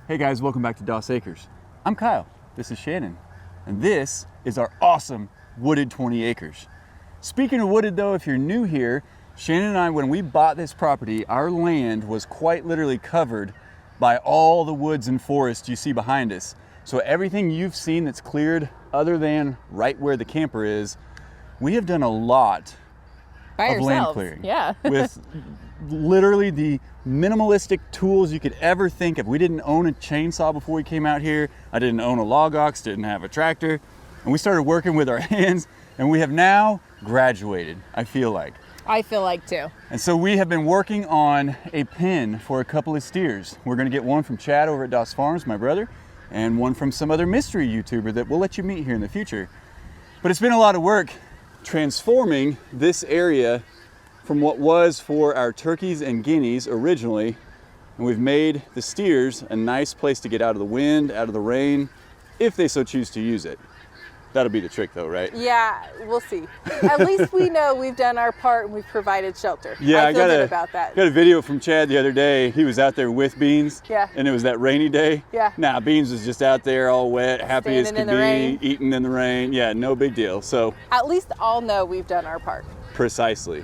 Hey guys, welcome back to Doss Acres. I'm Kyle, this is Shannon, and this is our awesome wooded 20 acres. Speaking of wooded though, if you're new here, Shannon and I, when we bought this property, our land was quite literally covered by all the woods and forests you see behind us. So everything you've seen that's cleared, other than right where the camper is, we have done a lot of land clearing. Yeah. With literally the minimalistic tools you could ever think of. We didn't own a chainsaw before we came out here. I didn't own a log ox, didn't have a tractor. And we started working with our hands, and we have now graduated, I feel like. I feel like too. And so we have been working on a pen for a couple of steers. We're gonna get one from Chad over at Doss Farms, my brother, and one from some other mystery YouTuber that we'll let you meet here in the future. But it's been a lot of work transforming this area from what was for our turkeys and guineas originally, and we've made the steers a nice place to get out of the wind, out of the rain, if they so choose to use it. That'll be the trick though, right? Yeah, we'll see. At least we know we've done our part and we've provided shelter. Yeah, I feel good about that. Got a video from Chad the other day. He was out there with Beans. Yeah. And it was that rainy day. Yeah. Nah, Beans was just out there all wet, happy as could be, eating in the rain. Yeah, no big deal. So at least I'll know we've done our part. Precisely.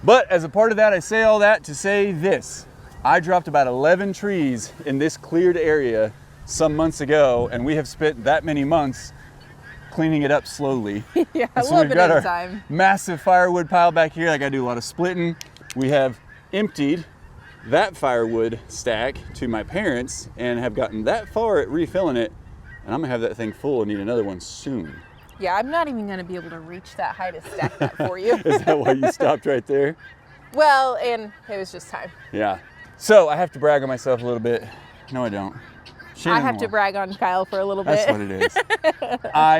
But as a part of that, I say all that to say this. I dropped about 11 trees in this cleared area some months ago, and we have spent that many months cleaning it up slowly. Yeah, and a so little we've bit got at our a time. massive firewood pile back here. I gotta do a lot of splitting. We have emptied that firewood stack to my parents and have gotten that far at refilling it, and I'm gonna have that thing full and need another one soon. Yeah, I'm not even gonna be able to reach that high to stack that for you. Is that why you stopped right there? Well, and it was just time. Yeah. So I have to brag on myself a little bit. No, I don't. I have to brag on Kyle for a little bit. That's what it is. I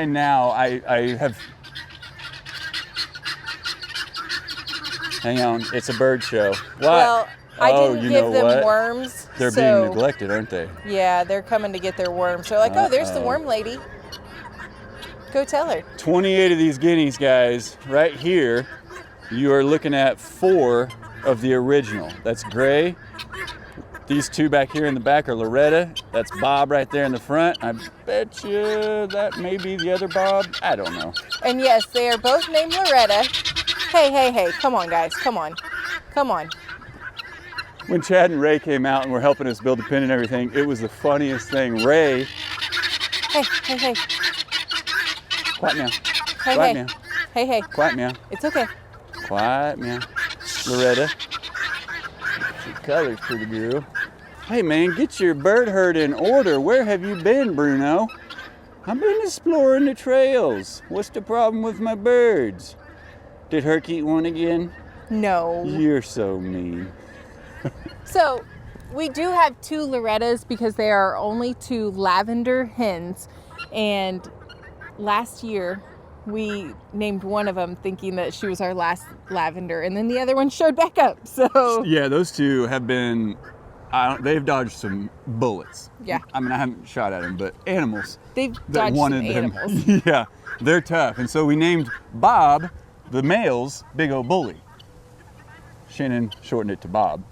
have. Hang on, it's a bird show. What? Well, I didn't give them worms. They're being neglected, aren't they? Yeah, they're coming to get their worms. They're like, oh, there's the worm lady. Go tell her. 28 of these guineas, guys, right here. You are looking at 4 of the original. That's Gray. These 2 back here in the back are Loretta. That's Bob right there in the front. I bet you that may be the other Bob. I don't know. And yes, they are both named Loretta. Hey, come on, guys, come on. When Chad and Ray came out and were helping us build the pen and everything, it was the funniest thing. Ray. Hey. Quiet meow. Hey, Quiet meow. Hey. Quiet meow. It's okay. Quiet meow. Loretta. She colors pretty girl. Hey man, get your bird herd in order. Where have you been, Bruno? I've been exploring the trails. What's the problem with my birds? Did Herc eat one again? No. You're so mean. So, we do have 2 Lorettas because they are only 2 lavender hens. And last year, we named one of them thinking that she was our last lavender, and then the other one showed back up. So yeah, those 2 have been, they've dodged some bullets. Yeah. I mean, I haven't shot at them, but animals. They've dodged some animals. Yeah, they're tough. And so we named Bob, the male's Big Old Bully. Shannon shortened it to Bob.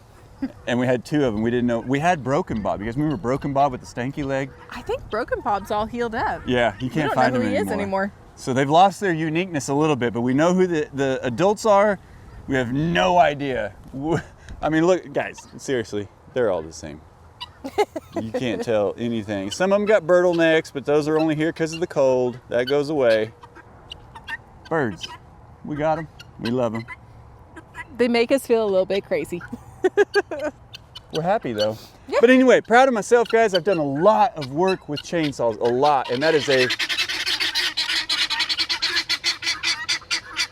And we had 2 of them. We didn't know. We had Broken Bob. You guys remember Broken Bob with the stanky leg? I think Broken Bob's all healed up. Yeah, you can't find him anymore. We don't know who he is anymore. So they've lost their uniqueness a little bit, but we know who the adults are. We have no idea. I mean, look, guys, seriously, they're all the same. You can't tell anything. Some of them got turtlenecks, but those are only here because of the cold. That goes away. Birds, we got them. We love them. They make us feel a little bit crazy. We're happy though. Yeah. But anyway, proud of myself, guys. I've done a lot of work with chainsaws, a lot, and that is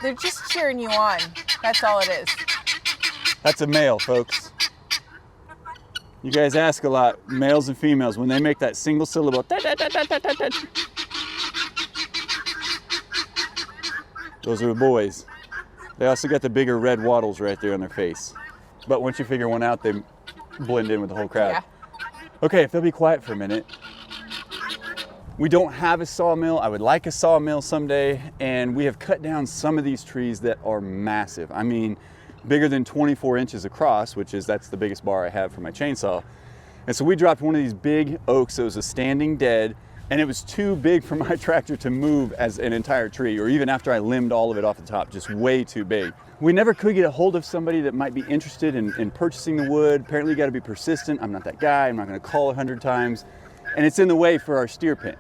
They're just cheering you on. That's all it is. That's a male, folks. You guys ask a lot, males and females, when they make that single syllable. Those are the boys. They also got the bigger red wattles right there on their face. But once you figure one out, they blend in with the whole crowd. Yeah. Okay, if they'll be quiet for a minute. We don't have a sawmill. I would like a sawmill someday, and we have cut down some of these trees that are massive. I mean, bigger than 24 inches across, that's the biggest bar I have for my chainsaw. And so we dropped one of these big oaks that was a standing dead, and it was too big for my tractor to move as an entire tree, or even after I limbed all of it off the top, just way too big. We never could get a hold of somebody that might be interested in purchasing the wood. Apparently you gotta be persistent. I'm not that guy, I'm not gonna call 100 times. And it's in the way for our steer pen,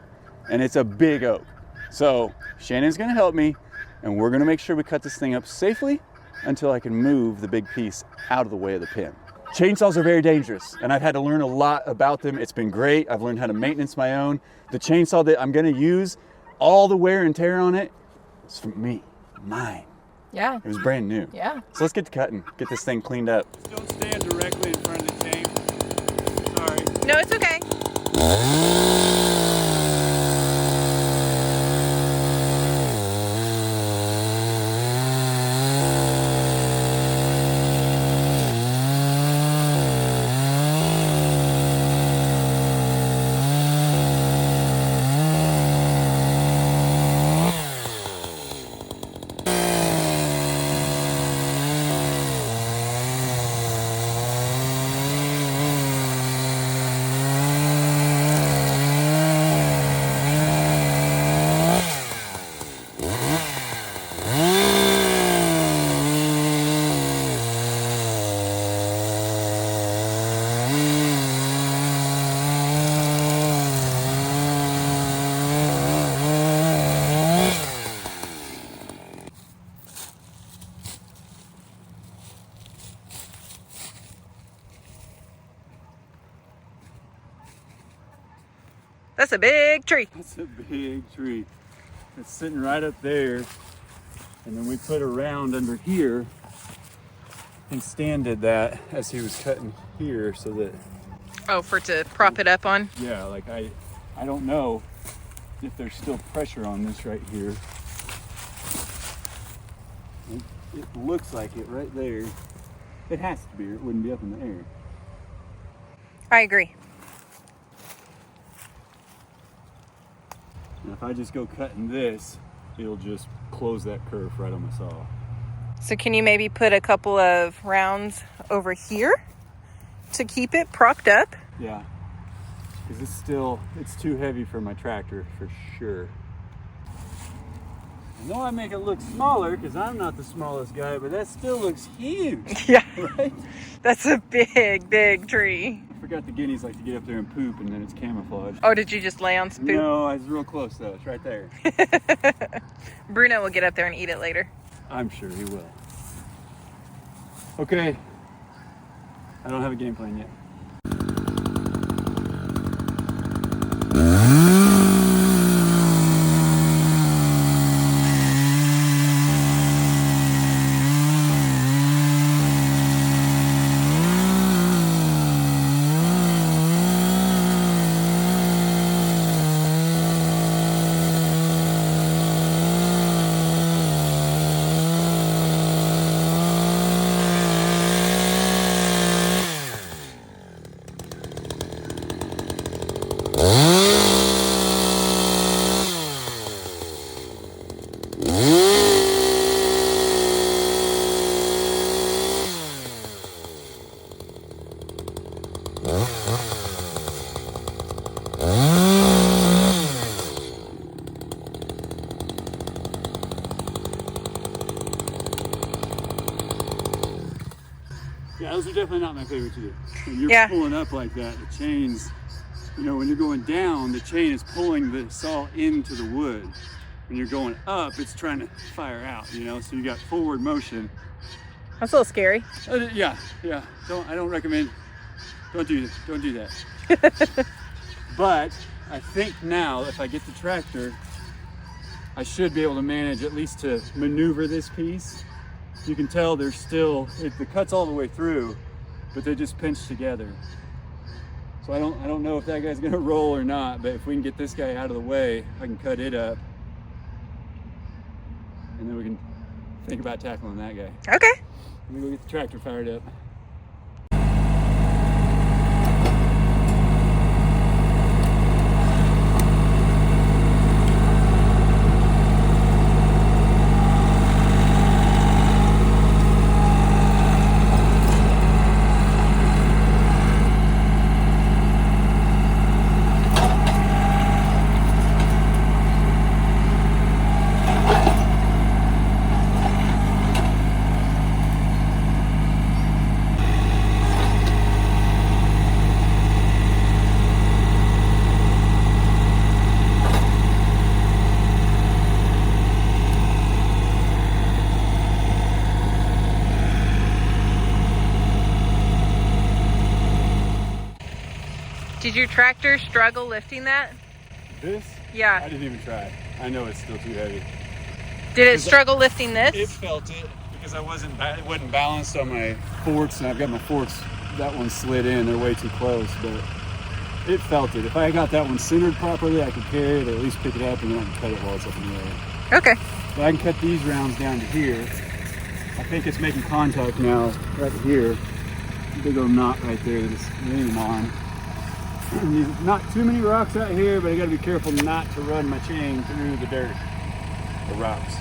and it's a big oak. So Shannon's gonna help me, and we're gonna make sure we cut this thing up safely until I can move the big piece out of the way of the pen. Chainsaws are very dangerous, and I've had to learn a lot about them. It's been great. I've learned how to maintenance my own. The chainsaw that I'm gonna use, all the wear and tear on it, is from me, mine. Yeah. It was brand new. Yeah. So let's get to cutting, get this thing cleaned up. Just don't stand directly in front of the tank. Sorry. No, it's okay. That's a big tree. That's a big tree. It's sitting right up there. And then we put a round under here. And Stan did that as he was cutting here so that, Oh, for it to prop it up on? yeah, like I don't know if there's still pressure on this right here. It looks like it right there. It has to be, or it wouldn't be up in the air. I agree. And if I just go cutting this, it'll just close that curve right on my saw. So can you maybe put a couple of rounds over here to keep it propped up? Yeah, because it's too heavy for my tractor for sure. I know I make it look smaller because I'm not the smallest guy, but that still looks huge. Yeah. Right? That's a big, big tree. I forgot the guineas like to get up there and poop, and then it's camouflage. Oh, did you just lay on some poop? No, I was real close though. It's right there. Bruno will get up there and eat it later. I'm sure he will. Okay. I don't have a game plan yet. Yeah, those are definitely not my favorite to do. When you're pulling up like that, the chains, you know, when you're going down, the chain is pulling the saw into the wood. When you're going up, it's trying to fire out, you know, so you got forward motion. That's a little scary. Yeah. I don't recommend, don't do that. But I think now, if I get the tractor, I should be able to manage at least to maneuver this piece. You can tell there's still, the cut's all the way through, but they just pinch together. So I don't know if that guy's gonna roll or not, but if we can get this guy out of the way, I can cut it up. And then we can think about tackling that guy. Okay. Let me go get the tractor fired up. Did your tractor struggle lifting that? This? Yeah. I didn't even try. I know it's still too heavy. Did it struggle lifting this? It felt it because it wasn't balanced on my forks, and I've got my forks, that one slid in, they're way too close, but it felt it. If I got that one centered properly, I could carry it or at least pick it up and then I can cut it while it's up in the air. Okay. But I can cut these rounds down to here. I think it's making contact now right here. Big old knot right there that it's leaning on. And there's not too many rocks out here, but I gotta be careful not to run my chain through the dirt, the rocks.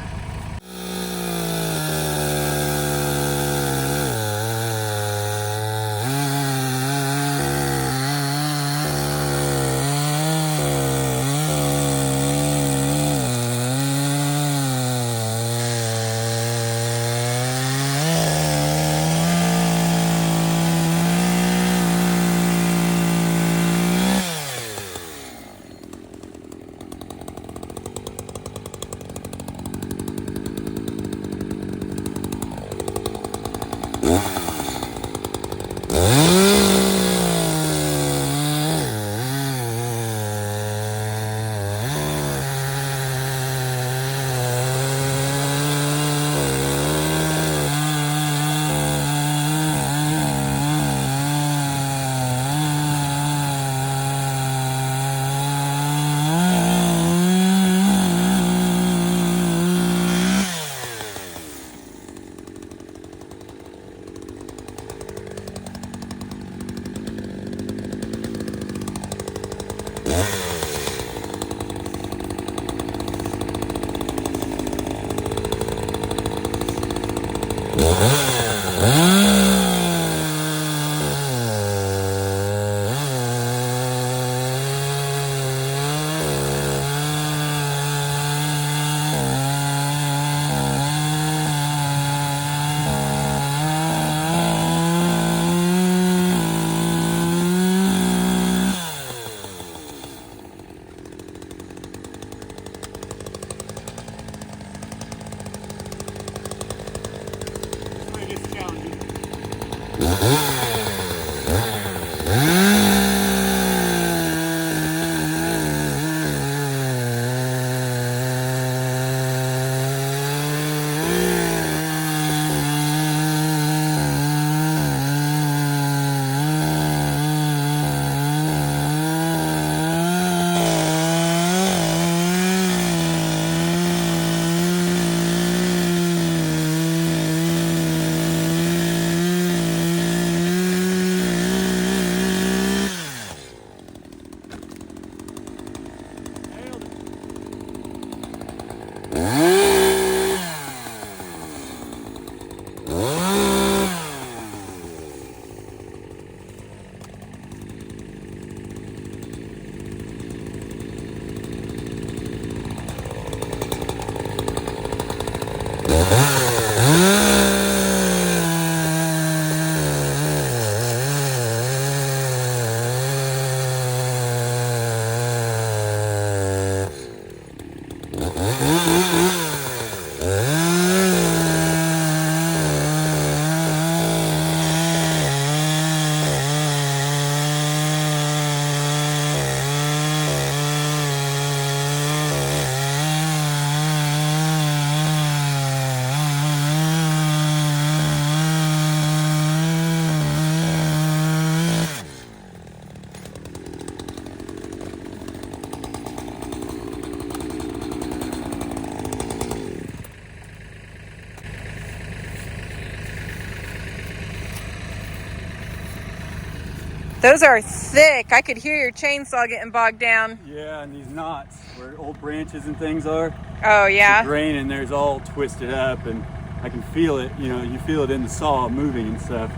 Those are thick. I could hear your chainsaw getting bogged down. Yeah, and these knots where old branches and things are. Oh, yeah? The grain in there's all twisted up, and I can feel it, you know, you feel it in the saw moving and stuff.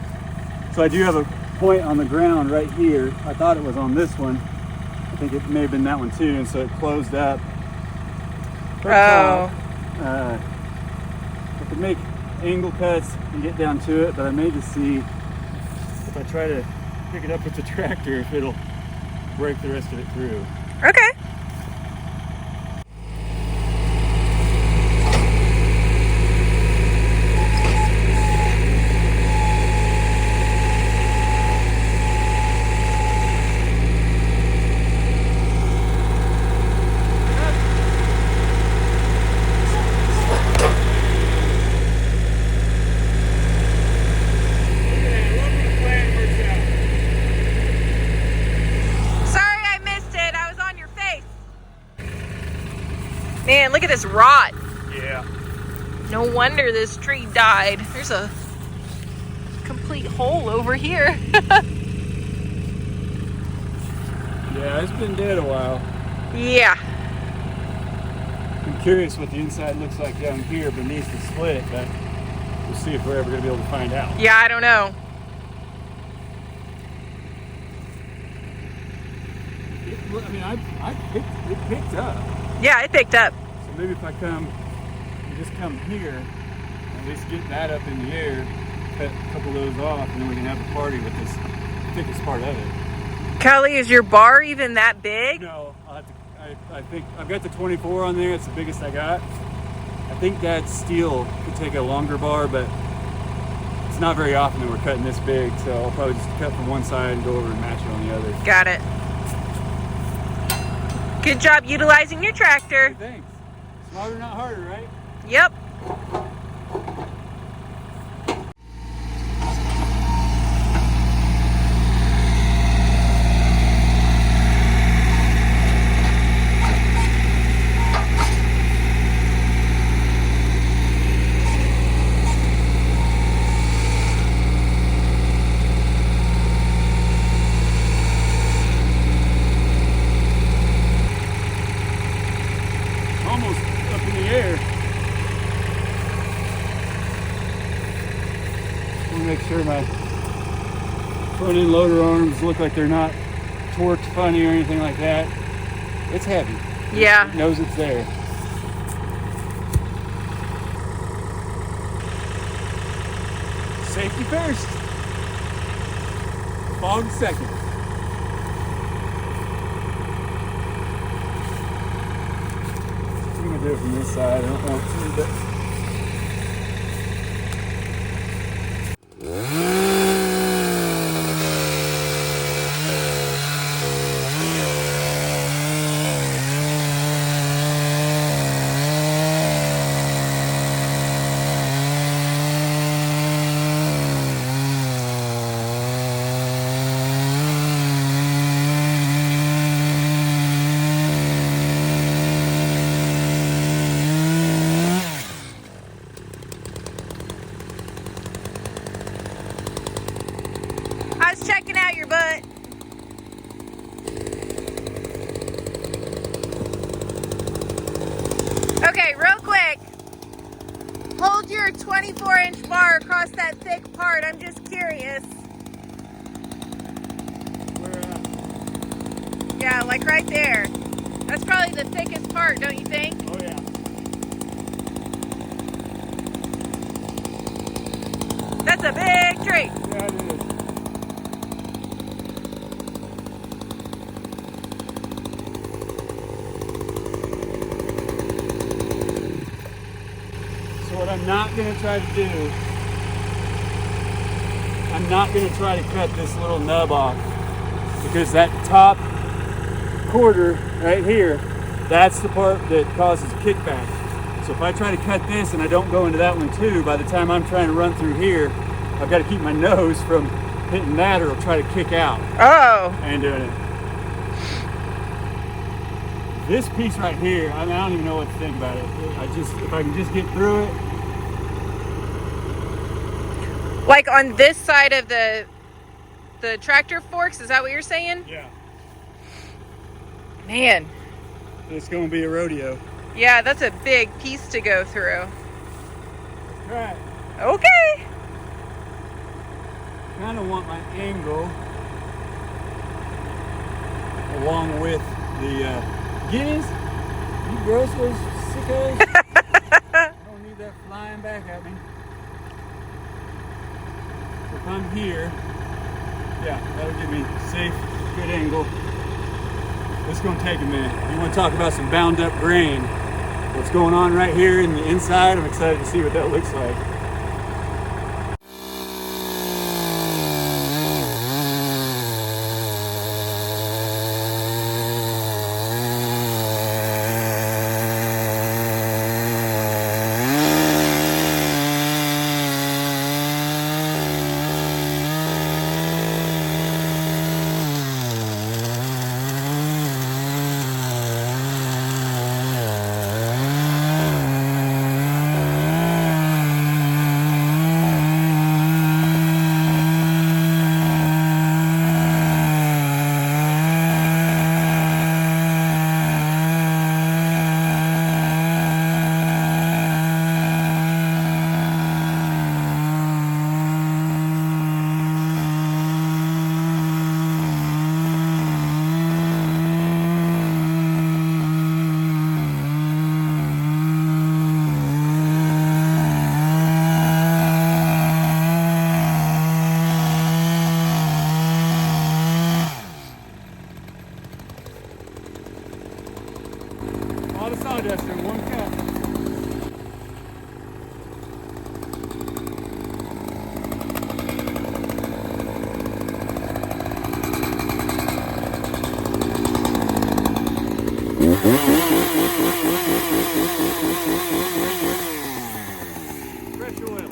So I do have a point on the ground right here. I thought it was on this one. I think it may have been that one too, and so it closed up. I could make angle cuts and get down to it, but I may just see if I try to pick it up with the tractor if it'll break the rest of it through. Okay. is rot. Yeah. No wonder this tree died. There's a complete hole over here. Yeah, it's been dead a while. Yeah. I'm curious what the inside looks like down here beneath the split, but we'll see if we're ever going to be able to find out. Yeah, I don't know. I mean, it picked up. Yeah, it picked up. So maybe if I just come here, at least get that up in the air, cut a couple of those off, and then we can have a party with this thickest part of it. Kelly, is your bar even that big? No, I think I've got the 24 on there. It's the biggest I got. I think that steel could take a longer bar, but it's not very often that we're cutting this big, so I'll probably just cut from one side and go over and match it on the other. Got it. Good job utilizing your tractor. Hey, thanks. Smarter, not harder, right? Yep. Almost up in the air. I want to make sure my front end loader arms look like they're not torqued funny or anything like that. It's heavy. Yeah. It knows it's there. Safety first. Fog second. I'm gonna do it from this side. I don't want to, but I was checking out your butt. Okay, real quick. Hold your 24-inch bar across that thick part. I'm just curious. Yeah, like right there. That's probably the thickest part, don't you think? oh yeah. That's a big tree. Yeah, it is. So what I'm not going to try to do, I'm not going to try to cut this little nub off, because that top quarter right here, that's the part that causes kickback. So if I try to cut this and I don't go into that one too, by the time I'm trying to run through here, I've got to keep my nose from hitting that, or it'll try to kick out. Oh. I ain't doing it. This piece right here, I mean, I don't even know what to think about it. If I can just get through it. Like on this side of the tractor forks, is that what you're saying? Yeah. Man. It's going to be a rodeo. Yeah, that's a big piece to go through. Right. Okay. Kind of want my angle along with the guineas. You gross those sickos. I don't need that flying back at me. If I'm here, yeah, that'll give me safe, good angle. It's going to take a minute. You want to talk about some bound up grain? What's going on right here in the inside? I'm excited to see what that looks like. Fresh oil.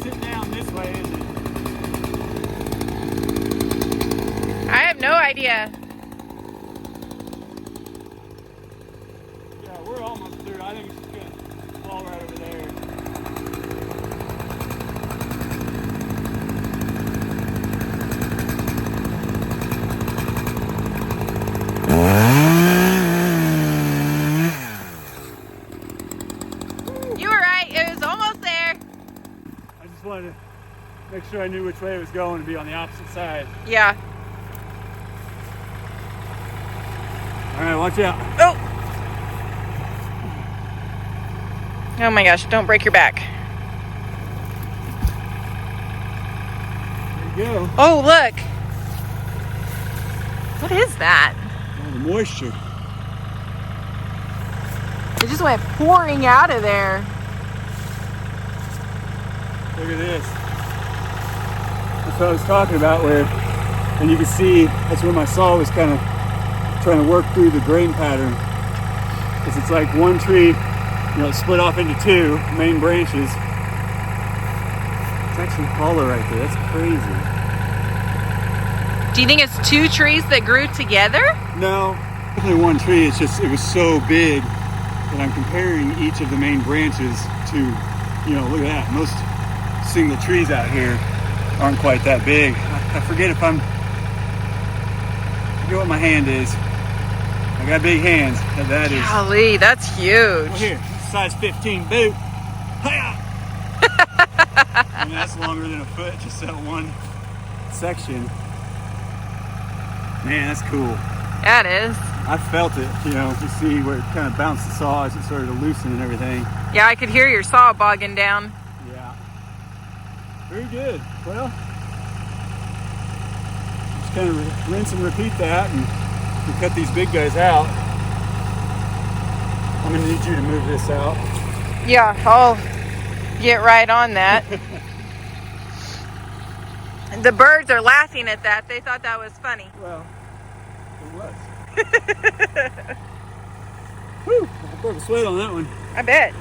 Sit down this way, isn't it? I have no idea. Yeah, we're almost through. I think it's just gonna fall right over there. You were right. It was almost there. I just wanted to make sure I knew which way it was going and be on the opposite side. Yeah. All right, watch out. Oh. Oh my gosh, don't break your back. There you go. Oh, look. What is that? Oh, the moisture. It just went pouring out of there. Look at this. That's what I was talking about, where, and you can see that's where my saw was kind of trying to work through the grain pattern. Because it's like one tree, you know, split off into two main branches. It's actually hollow right there. That's crazy. Do you think it's two trees that grew together? No, definitely one tree. It's just, it was so big that I'm comparing each of the main branches to, you know, look at that. Most single trees out here aren't quite that big. I forget if I forget what my hand is. I got big hands. That is. Golly, that's huge. Well, here, size 15 boot. Hi-ya! I mean, that's longer than a foot, just that one section. Man, that's cool. That is. I felt it, you know, you see where it kind of bounced the saw as it started to loosen and everything. Yeah, I could hear your saw bogging down. Yeah. Very good. Well, just kind of rinse and repeat that, and we cut these big guys out. I'm gonna need you to move this out. Yeah, I'll get right on that. The birds are laughing at that. They thought that was funny. Well, it was. Whew, I broke a sweat on that one. I bet.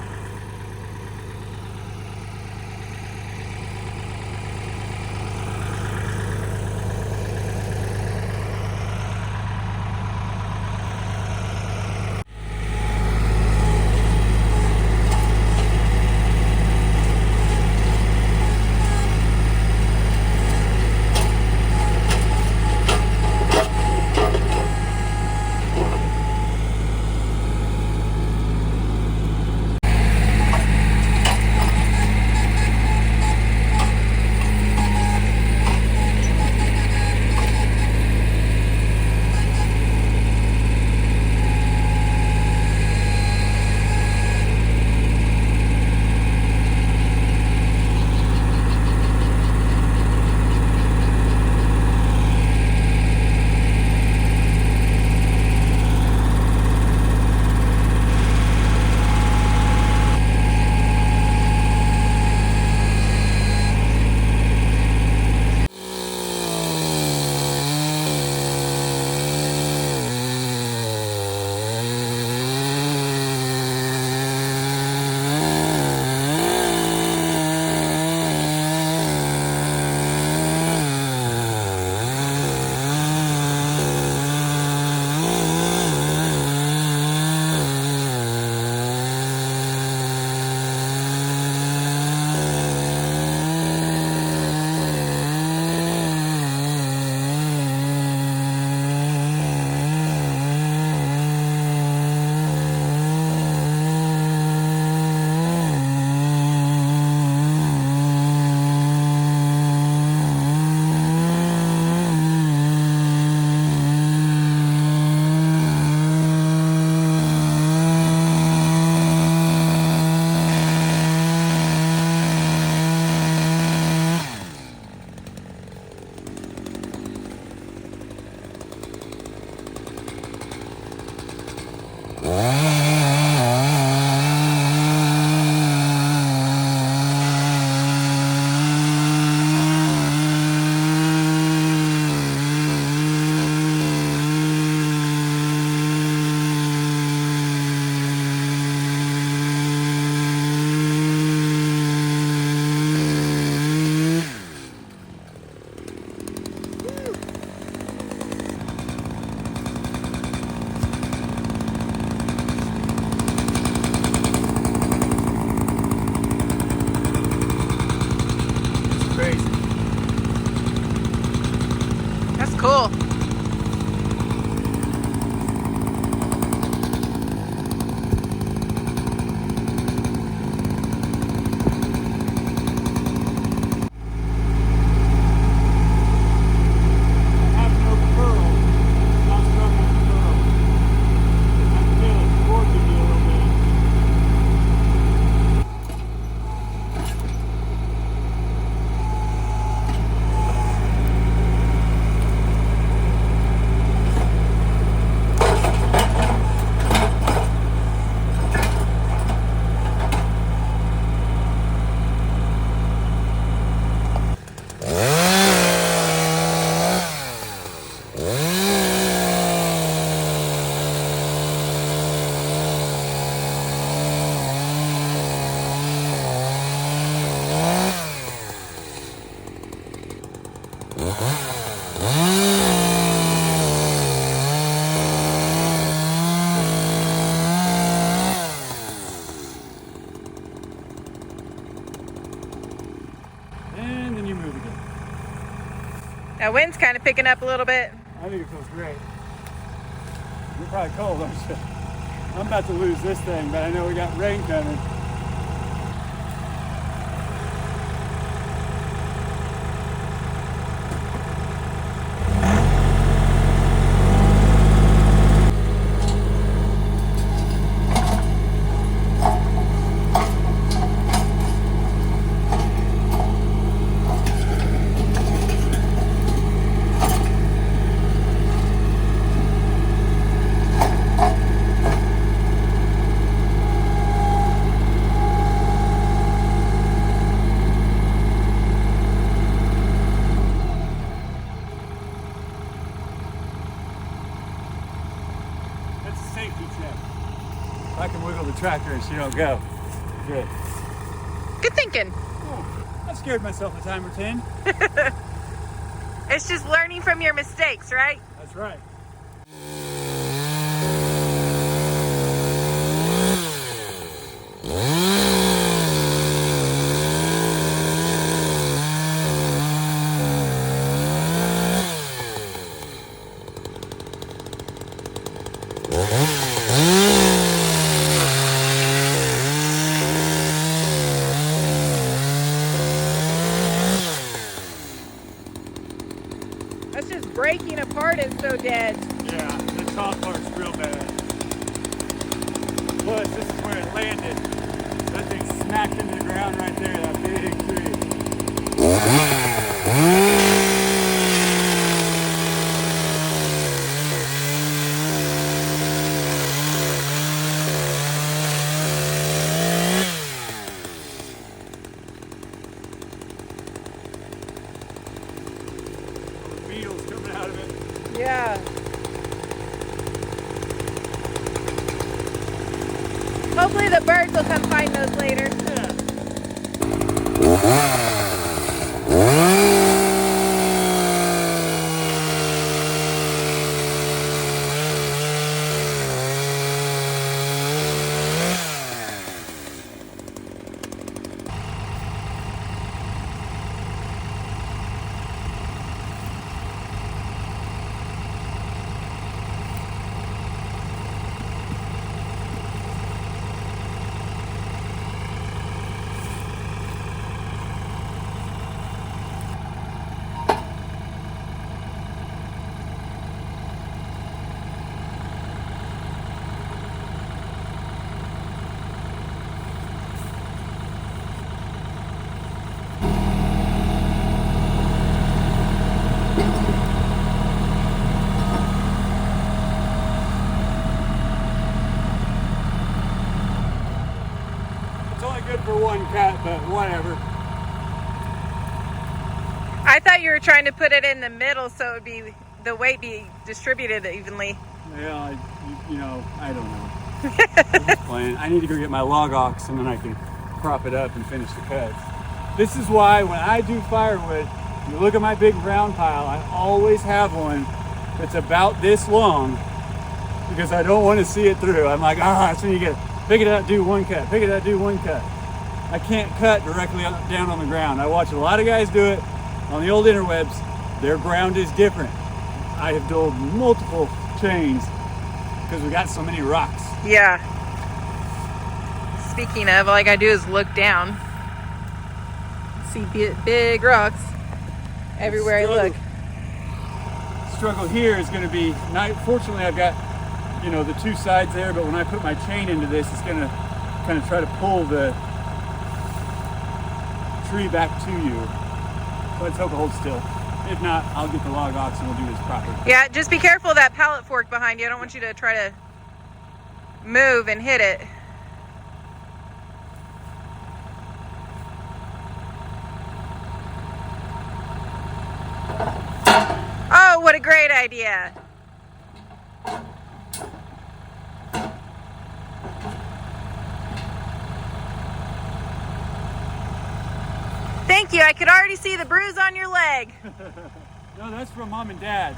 That wind's kind of picking up a little bit. I think it feels great. You're probably cold, aren't you? I'm about to lose this thing, but I know we got rain coming. Safety check. I can wiggle the tractor and she don't go. Good. Good thinking. Oh, I've scared myself a time or 10. It's just learning from your mistakes, right? That's right. That's just breaking apart. It's so dead. Yeah, the top part's real bad. Plus, this is where it landed. That thing smacked into the ground right there, that big tree. Beetles coming out of it. Yeah. Hopefully the birds will come find those later. Good for one cut, but whatever. I thought you were trying to put it in the middle so it would be the weight be distributed evenly. Yeah, you know, I don't know. I'm just playing. I need to go get my log ox and then I can prop it up and finish the cuts. This is why when I do firewood, you look at my big round pile, I always have one that's about this long because I don't want to see it through. I'm like, that's when you get pick it up, do one cut, pick it up, do one cut. I can't cut directly down on the ground. I watch a lot of guys do it on the old interwebs. Their ground is different. I have dulled multiple chains because we got so many rocks. Yeah. Speaking of, all I gotta do is look down. See big rocks everywhere I look. Struggle here is going to be, fortunately I've got, you know, the two sides there, but when I put my chain into this, it's going to kind of try to pull the tree back to you. So let's hope it holds still. If not, I'll get the log ox and we'll do this properly. Yeah, just be careful of that pallet fork behind you. I don't want you to try to move and hit it. Oh, what a great idea. Thank you. I could already see the bruise on your leg. No, that's from Mom and Dad's.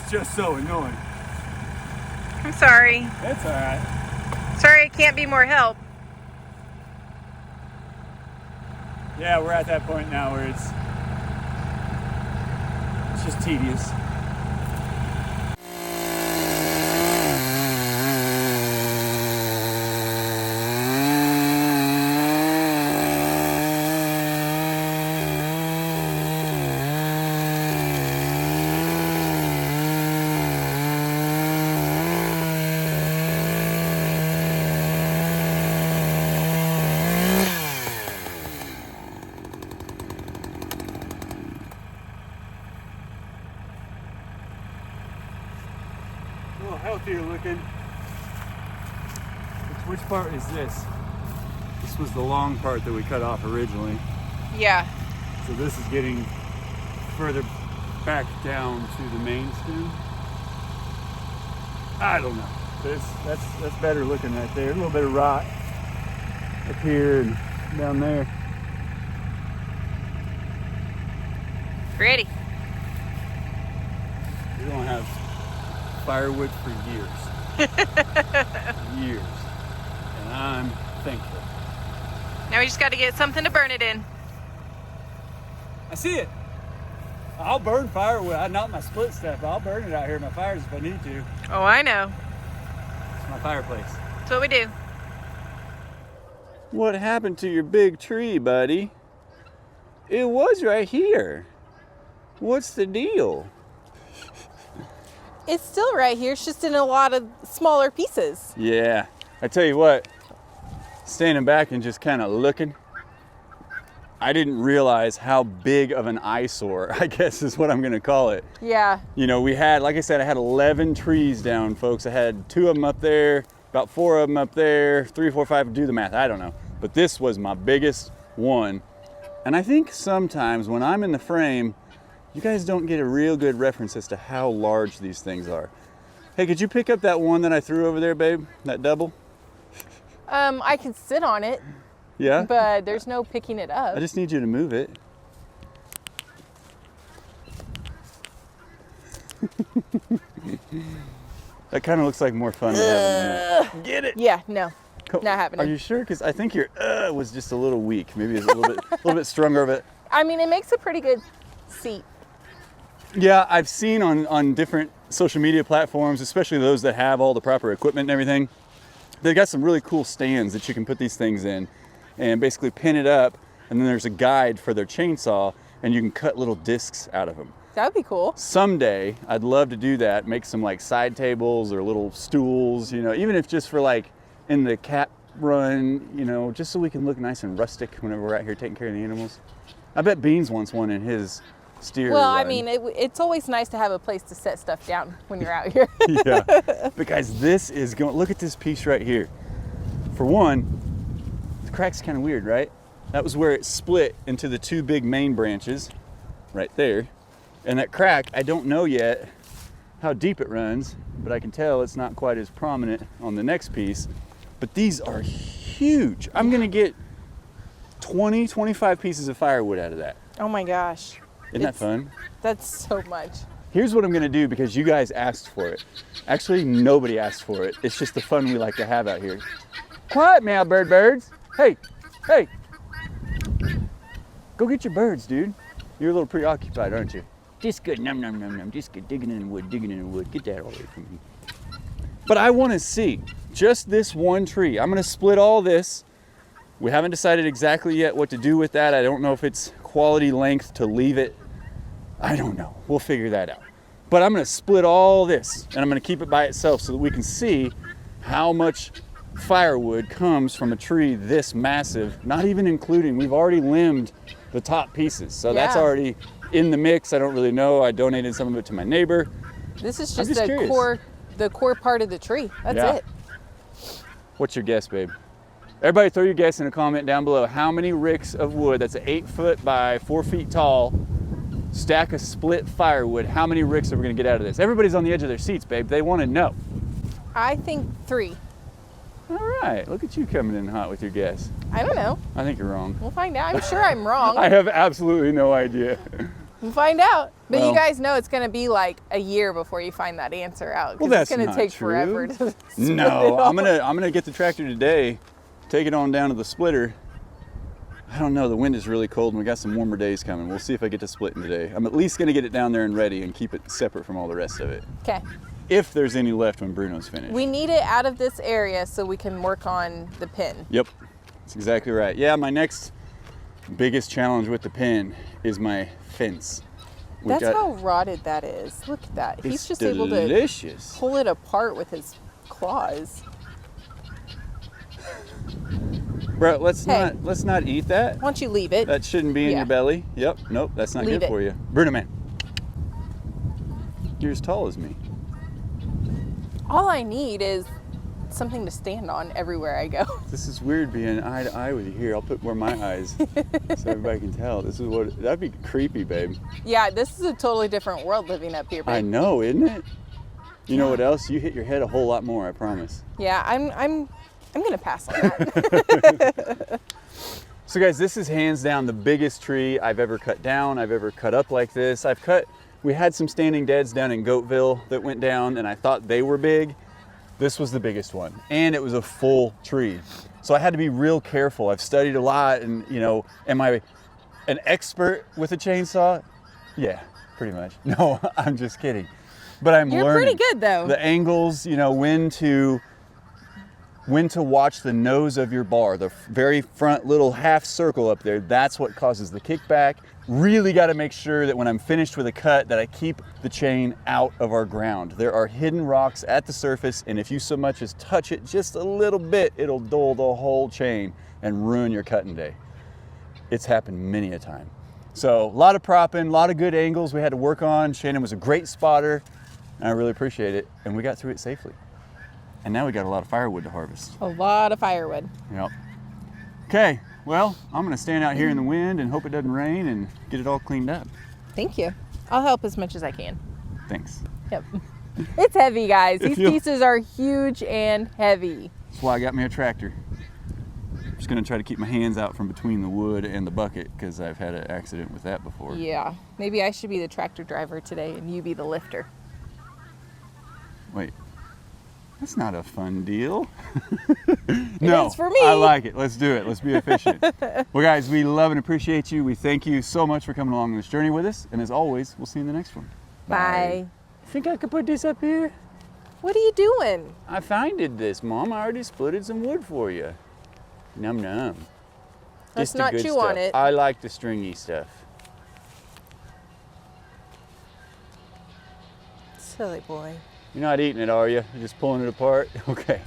just so annoying. I'm sorry. That's all right. Sorry I can't be more help. Yeah, we're at that point now where it's just tedious. A little healthier looking. Which part is this? This was the long part that we cut off originally. Yeah. So this is getting further back down to the main stem. I don't know. That's better looking right there. A little bit of rot up here and down there. Ready. We're gonna have firewood for years. Years. And I'm thankful. Now we just got to get something to burn it in. I see it. I'll burn firewood. Not my split stuff. I'll burn it out here in my fires if I need to. Oh, I know. It's my fireplace. That's what we do. What happened to your big tree, buddy? It was right here. What's the deal? It's still right here. It's just in a lot of smaller pieces. Yeah, I tell you what, standing back and just kind of looking, I didn't realize how big of an eyesore, I guess is what I'm gonna call it. Yeah. You know, we had, like I said, I had 11 trees down, folks. I had 2 of them up there, about 4 of them up there, 3, 4, 5, do the math, I don't know. But this was my biggest one. And I think sometimes when I'm in the frame, you guys don't get a real good reference as to how large these things are. Hey, could you pick up that one that I threw over there, babe? That double? I can sit on it, Yeah? but there's no picking it up. I just need you to move it. That kind of looks like more fun to have in Get it! Yeah, no, not happening. Are you sure? Because I think your was just a little weak. Maybe it's a little bit stronger of it. I mean, it makes a pretty good seat. Yeah, I've seen on different social media platforms, especially those that have all the proper equipment and everything, they've got some really cool stands that you can put these things in and basically pin it up, and then there's a guide for their chainsaw, and you can cut little discs out of them. That would be cool. Someday, I'd love to do that, make some like side tables or little stools, you know, even if just for like in the cat run, you know, just so we can look nice and rustic whenever we're out here taking care of the animals. I bet Beans wants one in his steer Well, I run. mean, it's always nice to have a place to set stuff down when you're out here. Yeah, but guys, this is going, look at this piece right here. For one, the crack's kind of weird, right? That was where it split into the 2 big main branches right there. And that crack, I don't know yet how deep it runs, but I can tell it's not quite as prominent on the next piece. But these are huge. I'm gonna get 20, 25 pieces of firewood out of that. Oh my gosh. Isn't that fun? That's so much. Here's what I'm gonna do because you guys asked for it. Actually, nobody asked for it. It's just the fun we like to have out here. Quiet, meow birds. Hey, hey. Go get your birds, dude. You're a little preoccupied, aren't you? Just good, num num num num. Just good, digging in the wood, digging in the wood. Get that all away from me. But I wanna see just this one tree. I'm gonna split all this. We haven't decided exactly yet what to do with that. I don't know if it's quality length to leave it. I don't know. We'll figure that out. But I'm gonna split all this and I'm gonna keep it by itself so that we can see how much firewood comes from a tree this massive, not even including, we've already limbed the top pieces. So that's Yeah. already in the mix. I don't really know. I donated some of it to my neighbor. This is I'm just just the curious. core part of the tree. That's Yeah. it. What's your guess, babe? Everybody throw your guess in a comment down below. How many ricks of wood, that's an 8 foot by 4 feet tall stack of split firewood, how many ricks are we gonna get out of this? Everybody's on the edge of their seats, babe. They wanna know. I think 3. All right, look at you coming in hot with your guess. I don't know. I think you're wrong. We'll find out. I'm sure I'm wrong. I have absolutely no idea. We'll find out. But Well, you guys know it's going to be like a year before you find that answer out. 'Cause well, that's it's going to not take true. forever to split it No, all. I'm gonna get the tractor today, take it on down to the splitter. I don't know, the wind is really cold and we got some warmer days coming. We'll see if I get to splitting today. I'm at least gonna get it down there and ready and keep it separate from all the rest of it. Okay. If there's any left when Bruno's finished. We need it out of this area so we can work on the pin. Yep, that's exactly right. Yeah, my next biggest challenge with the pin is my fence. That's how rotted that is. Look at that. He's It's just able to delicious. pull it apart with his claws. Bro, let's Hey. not eat that. Why don't you leave it? That shouldn't be in Yeah. your belly. Yep, nope, that's not Leave good it. for you. Bruno, man, you're as tall as me. All I need is something to stand on everywhere I go. This is weird being eye to eye with you here. I'll put where my eyes so everybody can tell. This is what, that'd be creepy, babe. Yeah, this is a totally different world living up here, I babe. know, isn't it? You know what else? You hit your head a whole lot more, I promise. Yeah, I'm gonna pass on that. So guys, this is hands down the biggest tree I've ever cut down, I've ever cut up like this. We had some standing deads down in Goatville that went down and I thought they were big. This was the biggest one and it was a full tree. So I had to be real careful. I've studied a lot and you know, am I an expert with a chainsaw? Yeah, pretty much. No, I'm just kidding. But I'm You're learning. pretty good though. The angles, you know, when to watch the nose of your bar, the very front little half circle up there, that's what causes the kickback. Really got to make sure that when I'm finished with a cut that I keep the chain out of our ground. There are hidden rocks at the surface and if you so much as touch it just a little bit, it'll dull the whole chain and ruin your cutting day. It's happened many a time. So a lot of propping, a lot of good angles we had to work on. Shannon was a great spotter and I really appreciate it and we got through it safely. And now we got a lot of firewood to harvest. A lot of firewood. Yep. Okay, well, I'm gonna stand out here in the wind and hope it doesn't rain and get it all cleaned up. Thank you. I'll help as much as I can. Thanks. Yep. It's heavy, guys. If These you- pieces are huge and heavy. That's why I got me a tractor. Just gonna try to keep my hands out from between the wood and the bucket because I've had an accident with that before. Yeah. Maybe I should be the tractor driver today and you be the lifter. Wait, that's not a fun deal. No, is for me. I like it. Let's do it. Let's be efficient. Well, guys, we love and appreciate you. We thank you so much for coming along on this journey with us. And as always, we'll see you in the next one. Bye. Think I could put this up here? What are you doing? I finded this, Mom. I already splitted some wood for you. Num num. Let's Just the not good chew on stuff. it. I like the stringy stuff. Silly boy. You're not eating it, are you? You're just pulling it apart? Okay.